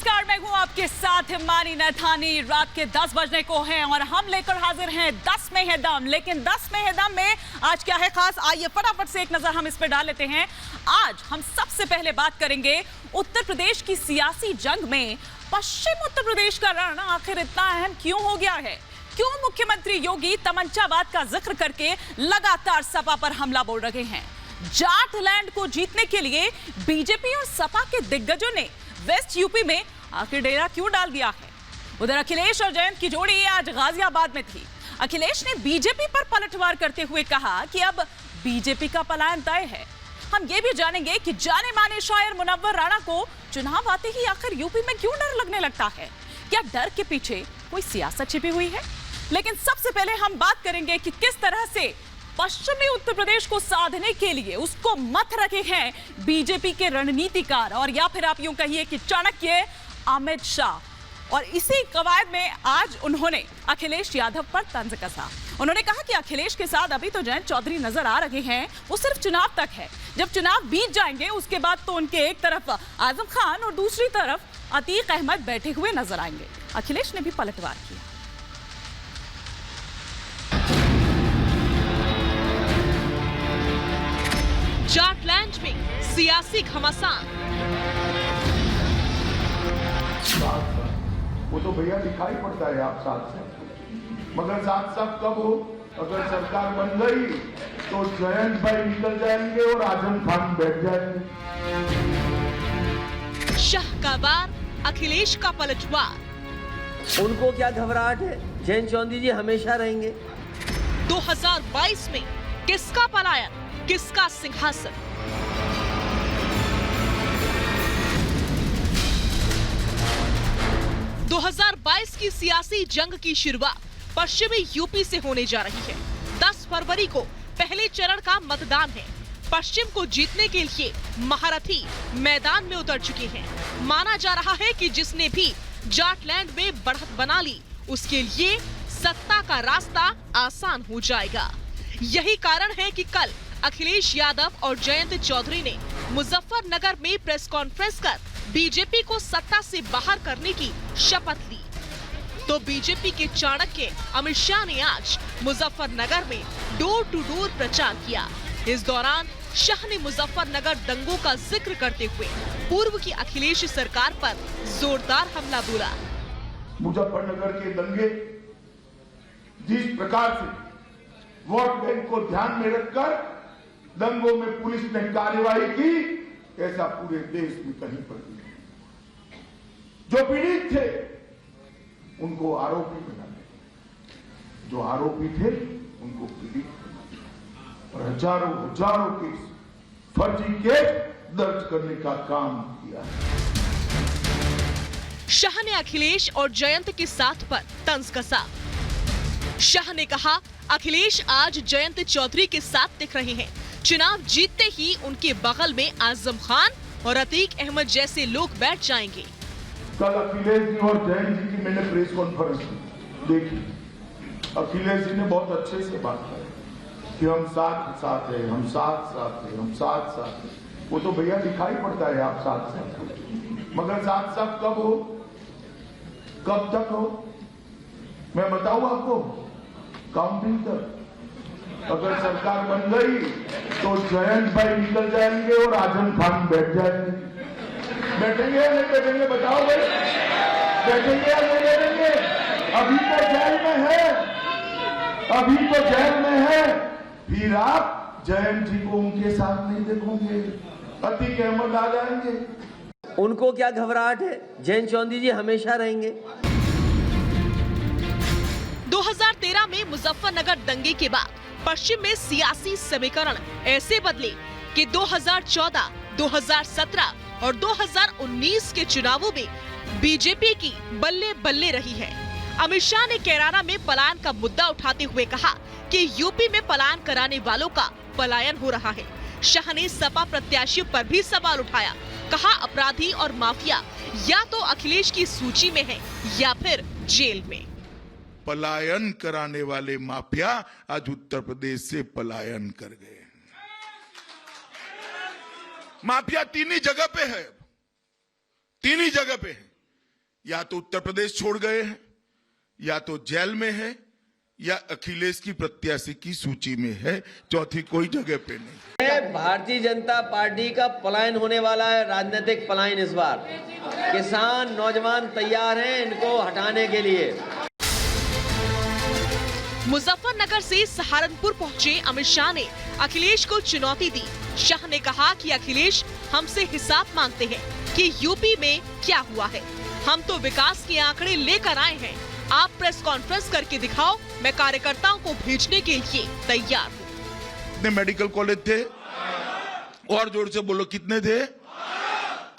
नमस्कार, मैं हूं आपके साथ हिमानी नैथानी। रात के 10 बजने को हैं और हम लेकर हाजिर हैं 10 में है दम। लेकिन 10 में है दम में आज क्या है खास, आइए फटाफट से एक नजर हम इस पे डाल लेते हैं। आज हम सबसे पहले बात करेंगे उत्तर प्रदेश की सियासी जंग में पश्चिम उत्तर प्रदेश का रण आखिर इतना अहम क्यों हो गया है। क्यों मुख्यमंत्री योगी तमंचावाद का जिक्र करके लगातार सपा पर हमला बोल रहे हैं। जाट लैंड को जीतने के लिए बीजेपी और सपा के दिग्गजों ने वेस्ट यूपी में आखिर डेरा क्यों डाल दिया है। उधर अखिलेश और जयंत की जोड़ी आज गाजियाबाद में थी। अखिलेश ने बीजेपी पर पलटवार करते हुए कहा कि अब बीजेपी का पलायन तय है। हम ये भी जानेंगे कि जाने माने शायर मुनव्वर राणा को चुनाव आते ही आखिर यूपी में क्यों डर लगने लगता है। क्या डर के पीछे कोई सियासत छिपी हुई है। लेकिन सबसे पहले हम बात करेंगे कि किस तरह से पश्चिमी उत्तर प्रदेश को साधने के लिए उसको मत रखे हैं बीजेपी के रणनीतिकार, और या फिर आप यूं कहिए कि चाणक्य अमित शाह। और इसी कवायद में आज उन्होंने अखिलेश यादव पर तंज कसा। उन्होंने कहा कि अखिलेश के साथ अभी तो जयंत चौधरी नजर आ रहे हैं, वो सिर्फ चुनाव तक है। जब चुनाव बीत जाएंगे उसके बाद तो उनके एक तरफ आजम खान और दूसरी तरफ अतीक अहमद बैठे हुए नजर आएंगे। अखिलेश ने भी पलटवार किया। जाटलैंड में सियासी घमासान। वो तो भैया दिखाई पड़ता है आप साथ साथ, मगर साथ साथ कब हो। अगर सरकार बन गई तो जयंत भाई निकल जाएंगे और आजम खान बैठ जाएंगे। शाह का वार, अखिलेश का पलटवार। उनको क्या घबराहट है, जयंत चौधरी जी हमेशा रहेंगे। 2022 में किसका पलायन, किसका सिंहासन। दो 2022 की सियासी जंग की शुरुआत पश्चिमी यूपी से होने जा रही है। 10 फरवरी को पहले चरण का मतदान है। पश्चिम को जीतने के लिए महारथी मैदान में उतर चुके हैं। माना जा रहा है कि जिसने भी जाटलैंड में बढ़त बना ली उसके लिए सत्ता का रास्ता आसान हो जाएगा। यही कारण है कि कल अखिलेश यादव और जयंत चौधरी ने मुजफ्फरनगर में प्रेस कॉन्फ्रेंस कर बीजेपी को सत्ता से बाहर करने की शपथ ली। तो बीजेपी के चाणक्य अमित शाह ने आज मुजफ्फरनगर में डोर टू डोर प्रचार किया। इस दौरान शाह ने मुजफ्फरनगर दंगों का जिक्र करते हुए पूर्व की अखिलेश सरकार पर जोरदार हमला बोला। मुजफ्फरनगर के दंगे जिस प्रकार से वोट बैंक को ध्यान में रखकर दंगों में पुलिस ने कार्रवाई की, ऐसा पूरे देश में कहीं पर नहीं। जो पीड़ित थे उनको आरोपी बना दिया, जो आरोपी थे उनको पीड़ित बना दिया और हजारों केस फर्जी केस दर्ज करने का काम किया। शाह ने अखिलेश और जयंत के साथ पर तंज कसा। शाह ने कहा, अखिलेश आज जयंत चौधरी के साथ दिख रहे हैं। चुनाव जीतते ही उनके बगल में आजम खान और अतीक अहमद जैसे लोग बैठ जाएंगे। कल अखिलेश जी और जयंत जी की मैंने प्रेस कॉन्फ्रेंस देखी। अखिलेश जी ने बहुत अच्छे से बात की कि हम साथ साथ हैं, हम साथ साथ हैं, हम साथ साथ हैं। वो तो भैया दिखाई पड़ता है आप साथ साथ, मगर साथ साथ कब हो, कब तक हो। मैं बताऊं आपको, काउंटिंग तक। अगर सरकार बन गई तो जयंत भाई निकल जाएंगे और आजम खान बैठ जाएंगे। बैठेंगे या नहीं बैठेंगे बताओ भाई, बैठेंगे या नहीं बैठेंगे। अभी तो जेल में है, अभी तो जेल में है। फिर आप जयंत जी को उनके साथ नहीं देखोगे, अतीक अहमद आ जाएंगे। उनको क्या घबराहट है, जयंत चौधरी जी हमेशा रहेंगे। 2013 में मुजफ्फरनगर दंगे के बाद पश्चिम में सियासी समीकरण ऐसे बदले कि 2014, 2017 और 2019 के चुनावों में बीजेपी की बल्ले बल्ले रही है। अमित शाह ने कैराना में पलायन का मुद्दा उठाते हुए कहा कि यूपी में पलायन कराने वालों का पलायन हो रहा है। शाह ने सपा प्रत्याशियों पर भी सवाल उठाया। कहा, अपराधी और माफिया या तो अखिलेश की सूची में है या फिर जेल में। पलायन कराने वाले माफिया आज उत्तर प्रदेश से पलायन कर गए। माफिया तीन ही जगह पे है, तीन ही जगह पे है। या तो उत्तर प्रदेश छोड़ गए हैं, या तो जेल में है, या अखिलेश की प्रत्याशी की सूची में है, चौथी कोई जगह पे नहीं। भारतीय जनता पार्टी का पलायन होने वाला है, राजनीतिक पलायन इस बार। किसान नौजवान तैयार हैं इनको हटाने के लिए। मुजफ्फरनगर से सहारनपुर पहुंचे अमित शाह ने अखिलेश को चुनौती दी। शाह ने कहा कि अखिलेश हमसे हिसाब मांगते हैं कि यूपी में क्या हुआ है। हम तो विकास के आंकड़े लेकर आए हैं, आप प्रेस कॉन्फ्रेंस करके दिखाओ, मैं कार्यकर्ताओं को भेजने के लिए तैयार हूँ। कितने मेडिकल कॉलेज थे? और जोर से बोलो, कितने थे?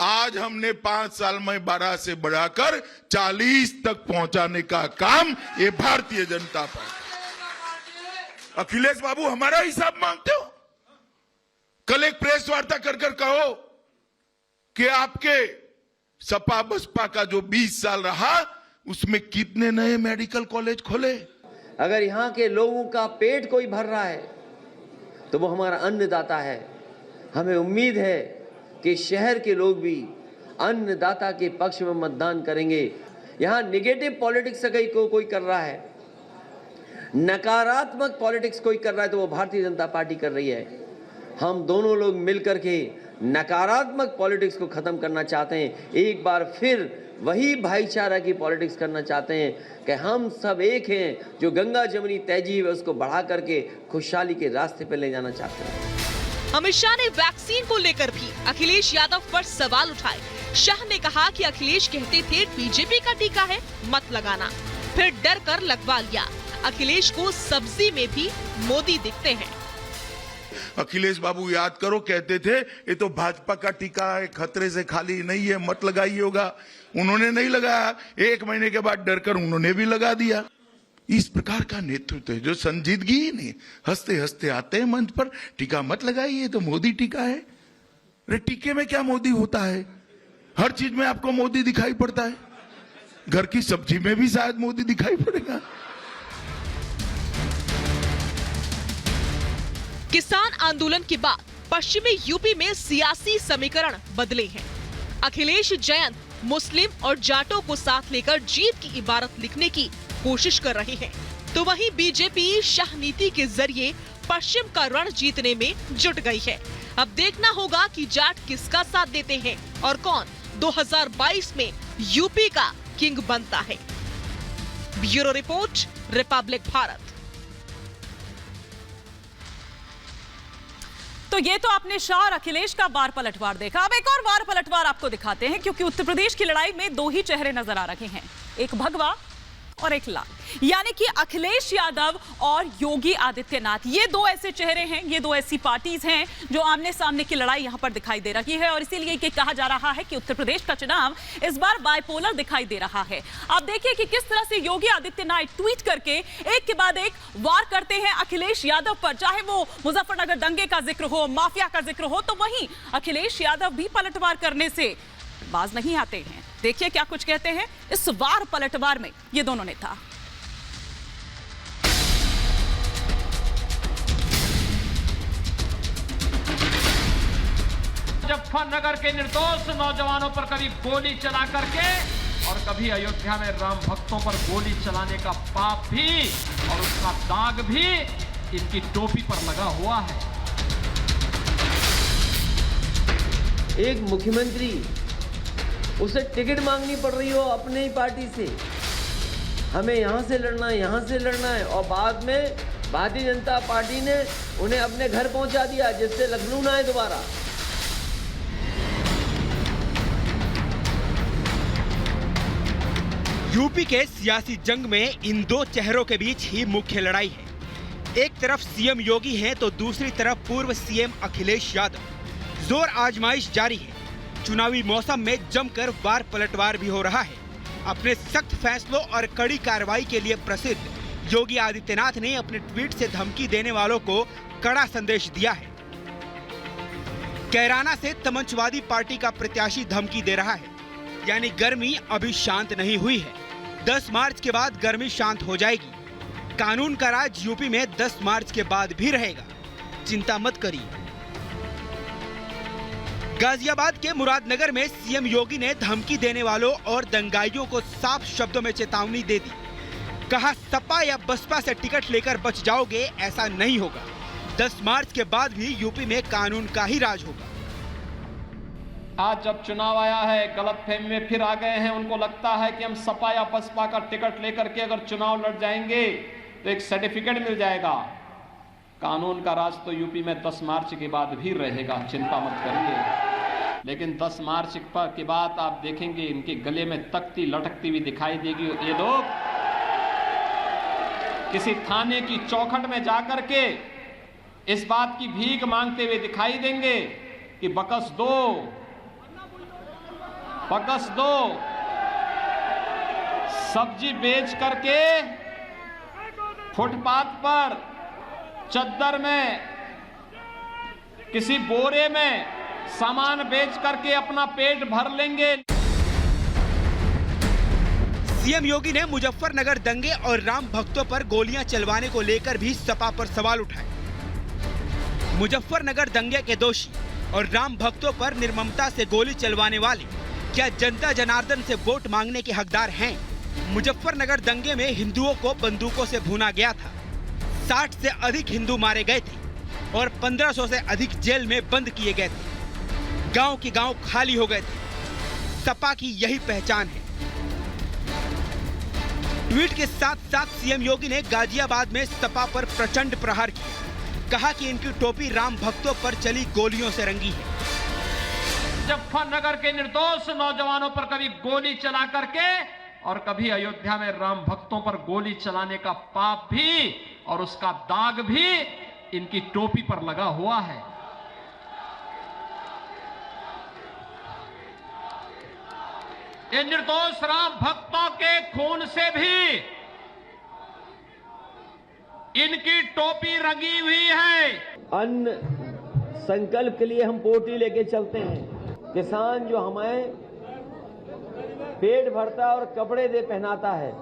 आज हमने 5 साल में 12 से बढ़ाकर 40 तक पहुंचाने का काम ये भारतीय जनता पार्टी। अखिलेश बाबू हमारा हिसाब मांगते हो? कल एक प्रेस वार्ता कर कहो कि आपके सपा बसपा का जो 20 साल रहा उसमें कितने नए मेडिकल कॉलेज खोले? अगर यहाँ के लोगों का पेट कोई भर रहा है तो वो हमारा अन्नदाता है। हमें उम्मीद है कि शहर के लोग भी अन्नदाता के पक्ष में मतदान करेंगे। यहाँ निगेटिव पॉलिटिक्स अगर कोई कर रहा है, नकारात्मक पॉलिटिक्स कोई कर रहा है, तो वो भारतीय जनता पार्टी कर रही है। हम दोनों लोग मिलकर के नकारात्मक पॉलिटिक्स को खत्म करना चाहते हैं। एक बार फिर वही भाईचारा की पॉलिटिक्स करना चाहते हैं कि हम सब एक हैं। जो गंगा जमुनी तहजीब है उसको बढ़ा करके खुशहाली के रास्ते पर ले जाना चाहते हैं। अमित शाह ने वैक्सीन को लेकर भी अखिलेश यादव पर सवाल उठाए। शाह ने कहा कि अखिलेश कहते थे बीजेपी का टीका है, मत लगाना, फिर डर कर लगवा लिया। अखिलेश को सब्जी में भी मोदी दिखते हैं। अखिलेश बाबू याद करो, कहते थे ये तो भाजपा का टीका है, खतरे से खाली नहीं है, मत लगाइए होगा। उन्होंने नहीं लगाया, 1 महीने के बाद डरकर उन्होंने भी लगा दिया। इस प्रकार का नेतृत्व है जो संजीदगी ही नहीं, हंसते हंसते आते हैं मंच पर, टीका मत लगाइए, तो मोदी टीका है। अरे टीके में क्या मोदी होता है? हर चीज में आपको मोदी दिखाई पड़ता है। घर की सब्जी में भी शायद मोदी दिखाई पड़ेगा। किसान आंदोलन के बाद पश्चिमी यूपी में सियासी समीकरण बदले हैं। अखिलेश जयंत मुस्लिम और जाटों को साथ लेकर जीत की इबारत लिखने की कोशिश कर रहे हैं, तो वहीं बीजेपी शाह नीति के जरिए पश्चिम का रण जीतने में जुट गई है। अब देखना होगा कि जाट किसका साथ देते हैं और कौन 2022 में यूपी का किंग बनता है। Bureau report, Republic Bharat. तो ये तो आपने शाह और अखिलेश का बार पलटवार देखा। अब एक और बार पलटवार आपको दिखाते हैं, क्योंकि उत्तर प्रदेश की लड़ाई में 2 ही चेहरे नजर आ रहे हैं, एक भगवा और एक लाल, यानी कि अखिलेश यादव और योगी आदित्यनाथ। ये 2 ऐसे चेहरे हैं, ये 2 ऐसी पार्टीज हैं जो आमने सामने की लड़ाई यहां पर दिखाई दे रही है। और इसीलिए ये कहा जा रहा है कि उत्तर प्रदेश का चुनाव इस बार बाइपोलर दिखाई दे रहा है। आप देखिए कि किस तरह से योगी आदित्यनाथ ट्वीट करके एक के बाद एक वार करते हैं अखिलेश यादव पर, चाहे वो मुजफ्फरनगर दंगे का जिक्र हो, माफिया का जिक्र हो, तो वहीं अखिलेश यादव भी पलटवार करने से बाज नहीं आते हैं। देखिए क्या कुछ कहते हैं इस वार पलटवार में ये दोनों नेता। मुजफ्फरनगर के निर्दोष नौजवानों पर कभी गोली चला करके और कभी अयोध्या में राम भक्तों पर गोली चलाने का पाप भी और उसका दाग भी इनकी टोपी पर लगा हुआ है। एक मुख्यमंत्री, उसे टिकट मांगनी पड़ रही हो अपने ही पार्टी से, हमें यहाँ से लड़ना है, यहाँ से लड़ना है, और बाद में भारतीय जनता पार्टी ने उन्हें अपने घर पहुंचा दिया जिससे लखनऊ ना आए दोबारा। यूपी के सियासी जंग में इन 2 चेहरों के बीच ही मुख्य लड़ाई है। एक तरफ सीएम योगी हैं तो दूसरी तरफ पूर्व सीएम अखिलेश यादव। जोर आजमाइश जारी है। चुनावी मौसम में जमकर वार पलटवार भी हो रहा है। अपने सख्त फैसलों और कड़ी कार्रवाई के लिए प्रसिद्ध योगी आदित्यनाथ ने अपने ट्वीट से धमकी देने वालों को कड़ा संदेश दिया है। कैराना से तमंचवादी पार्टी का प्रत्याशी धमकी दे रहा है, यानी गर्मी अभी शांत नहीं हुई है। 10 मार्च के बाद गर्मी शांत हो जाएगी। कानून का राज यूपी में 10 मार्च के बाद भी रहेगा, चिंता मत करिए। गाजियाबाद के मुरादनगर में सीएम योगी ने धमकी देने वालों और दंगाइयों को साफ शब्दों में चेतावनी दे दी। कहा, सपा या बसपा से टिकट लेकर बच जाओगे, ऐसा नहीं होगा। 10 मार्च के बाद भी यूपी में कानून का ही राज होगा। आज जब चुनाव आया है, गलतफहमी में फिर आ गए हैं। उनको लगता है कि हम सपा या बसपा का टिकट लेकर के अगर चुनाव लड़ जाएंगे तो एक सर्टिफिकेट मिल जाएगा। कानून का राज तो यूपी में 10 मार्च के बाद भी रहेगा, चिंता मत करिए। लेकिन 10 मार्च के बाद आप देखेंगे इनके गले में तख्ती लटकती हुई दिखाई देगी। ये लोग किसी थाने की चौखट में जाकर के इस बात की भीख मांगते हुए दिखाई देंगे कि बकस दो, बकस दो। सब्जी बेच करके फुटपाथ पर, चद्दर में, किसी बोरे में सामान बेच करके अपना पेट भर लेंगे। सीएम योगी ने मुजफ्फरनगर दंगे और राम भक्तों पर गोलियां चलवाने को लेकर भी सपा पर सवाल उठाए। मुजफ्फरनगर दंगे के दोषी और राम भक्तों पर निर्ममता से गोली चलवाने वाले क्या जनता जनार्दन से वोट मांगने के हकदार हैं? मुजफ्फरनगर दंगे में हिंदुओं को बंदूकों से भूना गया था। 60 से अधिक हिंदू मारे गए थे और 1500 से अधिक जेल में बंद किए गए थे। गांव के गांव खाली हो गए थे। सपा की यही पहचान है। ट्वीट के साथ साथ सीएम योगी ने गाजियाबाद में सपा पर प्रचंड प्रहार किया। कहा कि इनकी टोपी राम भक्तों पर चली गोलियों से रंगी है। मुजफ्फरनगर के निर्दोष नौजवानों पर कभी गोली चला करके और कभी अयोध्या में राम भक्तों पर गोली चलाने का पाप भी और उसका दाग भी इनकी टोपी पर लगा हुआ है। ये निर्दोष राम भक्तों के खून से भी इनकी टोपी रंगी हुई है। अन्न संकल्प के लिए हम पोटी लेके चलते हैं। किसान जो हमें पेट भरता है और कपड़े दे पहनाता है,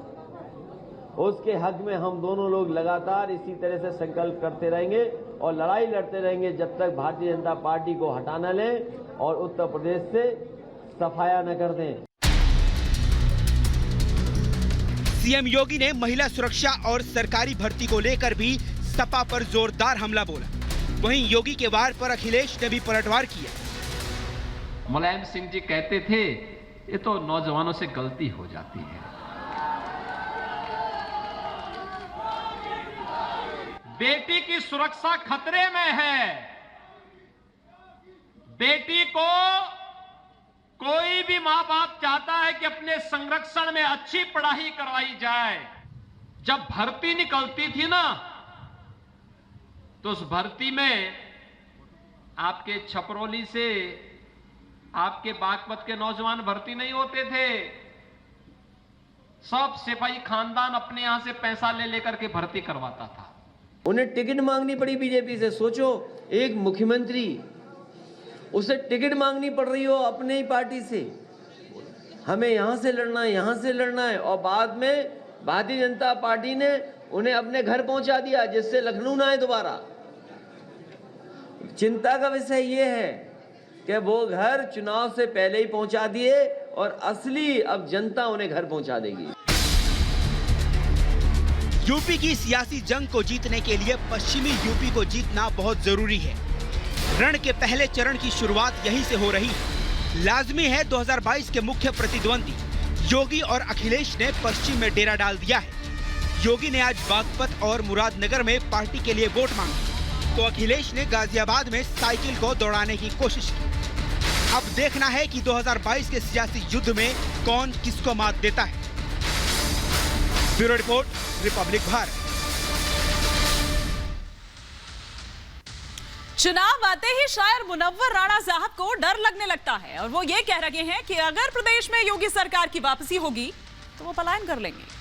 उसके हक में हम दोनों लोग लगातार इसी तरह से संकल्प करते रहेंगे और लड़ाई लड़ते रहेंगे जब तक भारतीय जनता पार्टी को हटा न लें और उत्तर प्रदेश से सफाया न कर दें। सीएम योगी ने महिला सुरक्षा और सरकारी भर्ती को लेकर भी सपा पर जोरदार हमला बोला। वहीं योगी के वार पर अखिलेश ने भी पलटवार किया। मुलायम सिंह जी कहते थे, ये तो नौजवानों से गलती हो जाती है। बेटी की सुरक्षा खतरे में है। बेटी को कोई भी मां बाप चाहता है कि अपने संरक्षण में अच्छी पढ़ाई करवाई जाए। जब भर्ती निकलती थी ना, तो उस भर्ती में आपके छपरौली से, आपके बागपत के नौजवान भर्ती नहीं होते थे। सब सिपाही खानदान अपने यहां से पैसा ले लेकर के भर्ती करवाता था। उन्हें टिकट मांगनी पड़ी बीजेपी से। सोचो, एक मुख्यमंत्री, उसे टिकट मांगनी पड़ रही हो अपने ही पार्टी से, हमें यहां से लड़ना है, यहां से लड़ना है, और बाद में भारतीय जनता पार्टी ने उन्हें अपने घर पहुंचा दिया जिससे लखनऊ ना आए दोबारा। चिंता का विषय यह है कि वो घर चुनाव से पहले ही पहुंचा दिए और असली अब जनता उन्हें घर पहुंचा देगी। यूपी की सियासी जंग को जीतने के लिए पश्चिमी यूपी को जीतना बहुत जरूरी है। रण के पहले चरण की शुरुआत यहीं से हो रही है। लाजमी है 2022 के मुख्य प्रतिद्वंदी योगी और अखिलेश ने पश्चिम में डेरा डाल दिया है। योगी ने आज बागपत और मुरादनगर में पार्टी के लिए वोट मांगे, तो अखिलेश ने गाजियाबाद में साइकिल को दौड़ाने की कोशिश की। अब देखना है कि 2022 के सियासी युद्ध में कौन किसको मात देता है। Bureau report, Republic Bharat. चुनाव आते ही शायर मुनव्वर राणा साहब को डर लगने लगता है और वो ये कह रहे हैं कि अगर प्रदेश में योगी सरकार की वापसी होगी तो वो पलायन कर लेंगे।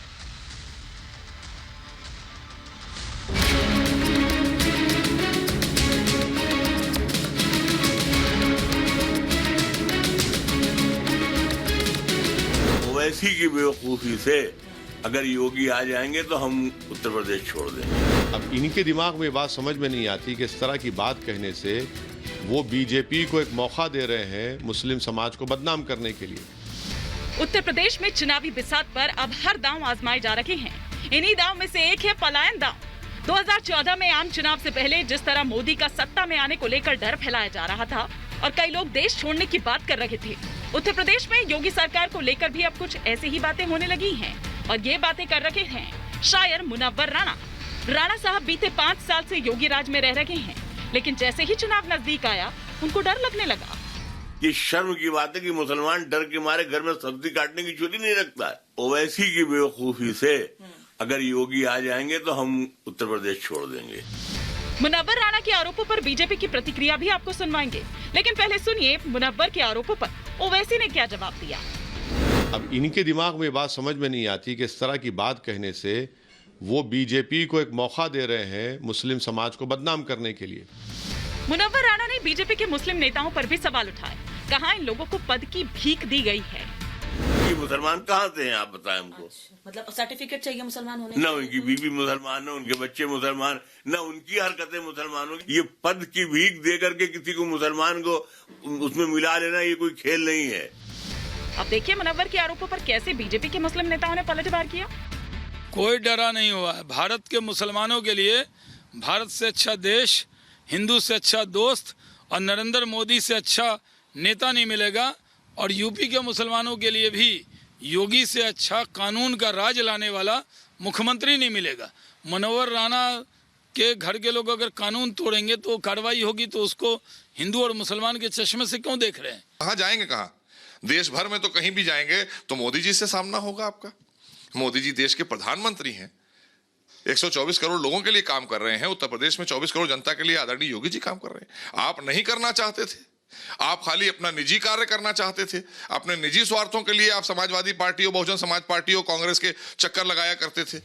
ओवैसी की बेवकूफी से अगर योगी आ जाएंगे तो हम उत्तर प्रदेश छोड़ देंगे। अब इनके दिमाग में बात समझ में नहीं आती कि इस तरह की बात कहने से वो बीजेपी को एक मौका दे रहे हैं मुस्लिम समाज को बदनाम करने के लिए। उत्तर प्रदेश में चुनावी बिसात पर अब हर दांव आजमाए जा रहे हैं। इन्हीं दांव में से एक है पलायन दांव। 2014 में आम चुनाव से पहले जिस तरह मोदी का सत्ता में आने को लेकर डर फैलाया जा रहा था और कई लोग देश छोड़ने की बात कर रहे थे, उत्तर प्रदेश में योगी सरकार को लेकर भी अब कुछ ऐसी ही बातें होने लगी हैं। और ये बातें कर रहे हैं शायर मुनव्वर राणा। राणा साहब बीते 5 साल से योगी राज में रह रहे हैं, लेकिन जैसे ही चुनाव नजदीक आया उनको डर लगने लगा। ये शर्म की बात है कि मुसलमान डर के मारे घर में सब्जी काटने की छुट्टी नहीं रखता है। ओवैसी की बेवकूफी से अगर योगी आ जाएंगे तो हम उत्तर प्रदेश छोड़ देंगे। मुनव्वर राणा के आरोपों पर बीजेपी की प्रतिक्रिया भी आपको सुनवाएंगे, लेकिन पहले सुनिए मुनव्वर के आरोपों पर ओवैसी ने क्या जवाब दिया। अब इनके दिमाग में बात समझ में नहीं आती कि इस तरह की बात कहने से वो बीजेपी को एक मौका दे रहे हैं मुस्लिम समाज को बदनाम करने के लिए। मुनव्वर राणा ने बीजेपी के मुस्लिम नेताओं पर भी सवाल उठाए। कहा इन लोगों को पद की भीख दी गई है। ये मुसलमान कहाँ से हैं आप बताएं हमको। मतलब सर्टिफिकेट चाहिए मुसलमान होने न उनकी बीवी मुसलमान, न उनके बच्चे मुसलमान, न उनकी हरकतें मुसलमानों की। ये पद की भीख दे करके किसी को मुसलमान को उसमें मिला लेना ये कोई खेल नहीं है। अब देखिए मुनव्वर के आरोपों पर कैसे बीजेपी के मुस्लिम नेताओं ने पलटवार किया। कोई डरा नहीं हुआ है। भारत के मुसलमानों के लिए भारत से अच्छा देश, हिंदू से अच्छा दोस्त और नरेंद्र मोदी से अच्छा नेता नहीं मिलेगा। और यूपी के मुसलमानों के लिए भी योगी से अच्छा कानून का राज लाने वाला मुख्यमंत्री नहीं मिलेगा। मुनव्वर राणा के घर के लोग अगर कानून तोड़ेंगे तो कार्रवाई होगी, तो उसको हिंदू और मुसलमान के चश्मे से क्यों देख रहे हैं। कहाँ जाएंगे, कहाँ देश भर में तो कहीं भी जाएंगे तो मोदी जी से सामना होगा आपका। मोदी जी देश के प्रधानमंत्री हैं, 124 करोड़ लोगों के लिए काम कर रहे हैं। उत्तर प्रदेश में 24 करोड़ जनता के लिए आदरणीय योगी जी काम कर रहे हैं। आप नहीं करना चाहते थे, आप खाली अपना निजी कार्य करना चाहते थे। अपने निजी स्वार्थों के लिए आप समाजवादी पार्टियों, बहुजन समाज पार्टियों, कांग्रेस के चक्कर लगाया करते थे।